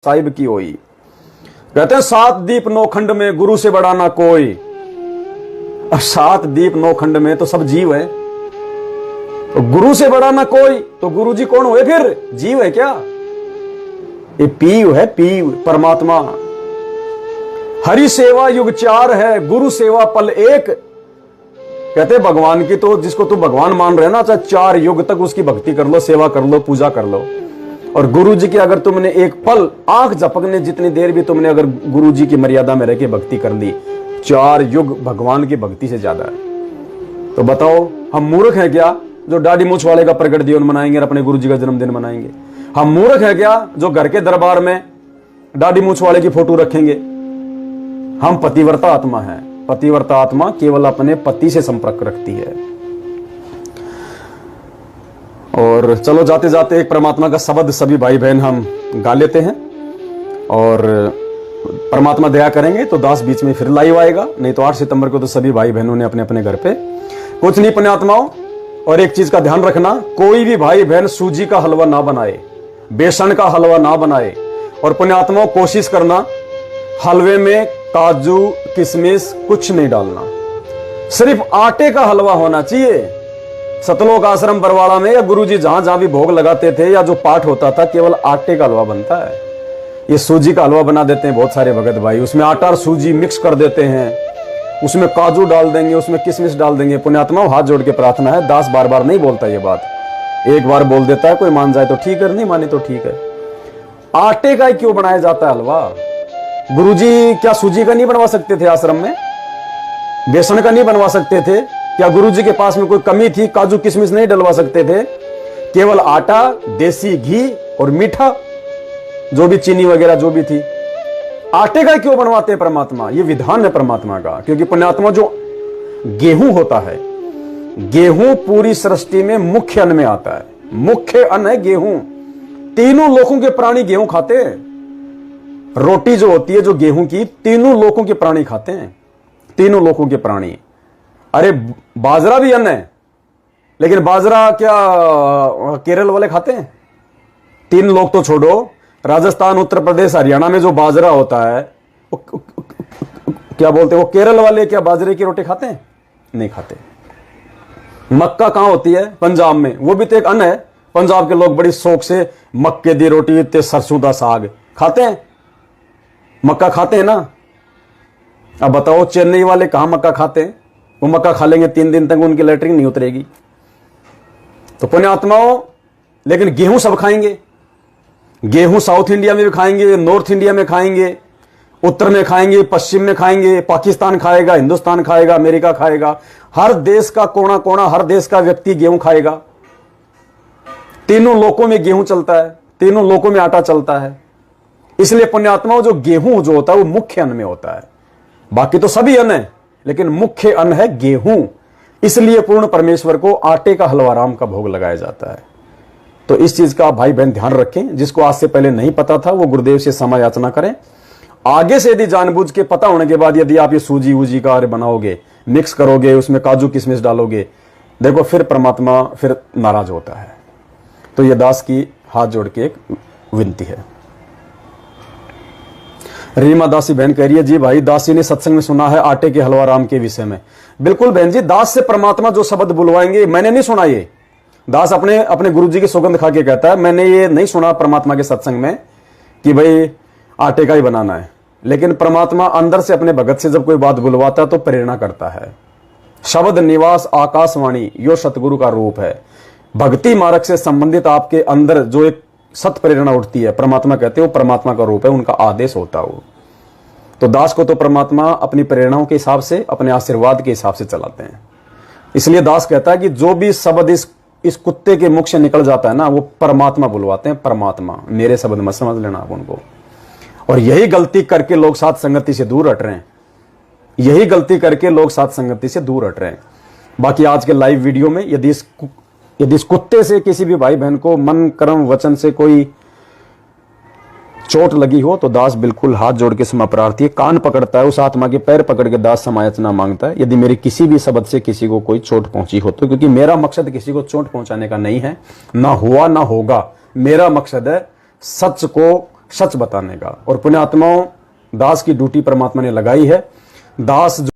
साहिब की होई। कहते हैं सात दीप नौखंड में गुरु से बड़ा ना कोई। अब सात दीप नौखंड में तो सब जीव है, तो गुरु से बड़ा ना कोई, तो गुरु जी कौन हुए फिर? जीव है क्या? ये पीव है, पीव परमात्मा। हरि सेवा युग चार है, गुरु सेवा पल एक। कहते भगवान की तो जिसको तू भगवान मान रहे ना, चाहे 4 युग तक उसकी भक्ति कर लो, सेवा कर लो, पूजा कर लो। और गुरु जी की अगर तुमने एक पल आंख झपकने जितनी देर भी तुमने अगर गुरु जी की मर्यादा में रह के भक्ति कर ली, 4 युग भगवान की भक्ति से ज्यादा है। तो बताओ हम मूर्ख हैं क्या जो दाढ़ी मूछ वाले का प्रकट दिवस मनाएंगे और अपने गुरु जी का जन्मदिन मनाएंगे? हम मूर्ख हैं क्या जो घर के दरबार में दाढ़ी मूछ वाले की फोटो रखेंगे? हम पतिव्रता आत्मा है। पतिव्रता आत्मा केवल अपने पति से संपर्क रखती है। और चलो जाते जाते एक परमात्मा का शब्द सभी भाई बहन हम गा लेते हैं, और परमात्मा दया करेंगे तो दास बीच में फिर लाइव आएगा, नहीं तो 8 सितंबर को तो सभी भाई बहनों ने अपने अपने घर पे कुछ नहीं पुण्यात्माओं। और एक चीज का ध्यान रखना, कोई भी भाई बहन सूजी का हलवा ना बनाए, बेसन का हलवा ना बनाए। और पुण्यात्माओं कोशिश करना हलवे में काजू किशमिश कुछ नहीं डालना, सिर्फ आटे का हलवा होना चाहिए। सतलोक आश्रम बरवाड़ा में या गुरुजी जहां जहां भी भोग लगाते थे या जो पाठ होता था, केवल आटे का हलवा बनता है। ये सूजी का हलवा बना देते हैं बहुत सारे भगत भाई, उसमें आटा और सूजी मिक्स कर देते हैं, उसमें काजू डाल देंगे, उसमें किशमिश डाल देंगे। पुण्यात्मा हाथ जोड़ के प्रार्थना है, दास बार बार नहीं बोलता ये बात, एक बार बोल देता है, कोई मान जाए तो ठीक है, नहीं माने तो ठीक है। आटे का क्यों बनाया जाता है हलवा? गुरुजी क्या सूजी का नहीं बनवा सकते थे आश्रम में? बेसन का नहीं बनवा सकते थे क्या? गुरुजी के पास में कोई कमी थी? काजू किशमिश नहीं डलवा सकते थे? केवल आटा, देसी घी और मीठा, जो भी चीनी वगैरह जो भी थी। आटे का क्यों बनवाते हैं परमात्मा? ये विधान है परमात्मा का, क्योंकि पुण्यात्मा जो गेहूं होता है, गेहूं पूरी सृष्टि में मुख्य अन्न में आता है। मुख्य अन्न है गेहूं। तीनों लोकों के प्राणी गेहूं खाते हैं। रोटी जो होती है जो गेहूं की, तीनों लोकों के प्राणी खाते हैं, तीनों लोकों के प्राणी। अरे बाजरा भी अन्न है, लेकिन बाजरा क्या केरल वाले खाते हैं? 3 लोग तो छोड़ो, राजस्थान उत्तर प्रदेश हरियाणा में जो बाजरा होता है क्या बोलते हैं, वो केरल वाले क्या बाजरे की रोटी खाते हैं? नहीं खाते। मक्का कहां होती है? पंजाब में, वो भी तो एक अन्न है। पंजाब के लोग बड़ी शौक से मक्के दी रोटी ते सरसों दा साग खाते हैं। मक्का खाते हैं ना? अब बताओ चेन्नई वाले कहां मक्का खाते हैं? वो मक्का खा लेंगे 3 दिन तक उनकी लैट्रिन नहीं उतरेगी। तो पुण्यात्माओं, लेकिन गेहूं सब खाएंगे। गेहूं साउथ इंडिया में भी खाएंगे, नॉर्थ इंडिया में खाएंगे, उत्तर में खाएंगे, पश्चिम में खाएंगे, पाकिस्तान खाएगा, हिंदुस्तान खाएगा, अमेरिका खाएगा, हर देश का कोना कोना, हर देश का व्यक्ति गेहूं खाएगा। तीनों लोकों में गेहूं चलता है, तीनों लोकों में आटा चलता है। इसलिए पुण्यात्माओं जो गेहूं जो होता है वो मुख्य अन्न में होता है। बाकी तो सभी अन्न है, लेकिन मुख्य अन्न है गेहूं। इसलिए पूर्ण परमेश्वर को आटे का हलवा राम का भोग लगाया जाता है। तो इस चीज का भाई बहन ध्यान रखें। जिसको आज से पहले नहीं पता था वो गुरुदेव से क्षमा याचना करें। आगे से यदि जानबूझ के पता होने के बाद यदि आप ये सूजी वूजी का बनाओगे, मिक्स करोगे, उसमें काजू किशमिश डालोगे, देखो फिर परमात्मा फिर नाराज होता है। तो ये दास की हाथ जोड़ के एक विनती है। रीमा दासी बहन कह रही है, जी भाई दासी ने सत्संग में सुना है आटे के हलवा राम के विषय में। बिल्कुल बहन जी, दास से परमात्मा जो शब्द बुलवाएंगे, मैंने नहीं सुना ये। दास अपने अपने गुरुजी की सौगंध खा के कहता है, मैंने ये नहीं सुना परमात्मा के सत्संग में कि भाई आटे का ही बनाना है। लेकिन परमात्मा अंदर से अपने भगत से जब कोई बात बुलवाता है तो प्रेरणा करता है। शब्द निवास आकाशवाणी यो सतगुरु का रूप है। भक्ति मार्ग से संबंधित आपके अंदर जो एक सत प्रेरणा उठती है, परमात्मा कहते हैं वो परमात्मा का रूप है, उनका आदेश होता हो। तो दास को तो परमात्मा अपनी प्रेरणाओं के हिसाब से, अपने आशीर्वाद के हिसाब से चलाते हैं। इसलिए दास कहता है कि जो भी शब्द इस कुत्ते के मुख से निकल जाता है ना, वो परमात्मा बुलवाते हैं। परमात्मा, मेरे शब्द मत समझ लेना आप उनको। और यही गलती करके लोग साथ संगति से दूर हट रहे हैं। यही गलती करके लोग साथ संगति से दूर हट रहे हैं। बाकी आज के लाइव वीडियो में यदि इस कुत्ते से किसी भी भाई बहन को मन कर्म वचन से कोई चोट लगी हो तो दास बिल्कुल हाथ जोड़ के क्षमा प्रार्थी है। कान पकड़ता है, उस आत्मा के पैर पकड़ के दास समायाचना मांगता है। यदि मेरे किसी भी शब्द से किसी को कोई चोट पहुंची हो तो, क्योंकि मेरा मकसद किसी को चोट पहुंचाने का नहीं है, ना हुआ ना होगा। मेरा मकसद है सच को सच बताने का। और पुण्यात्माओं, दास की ड्यूटी परमात्मा ने लगाई है। दास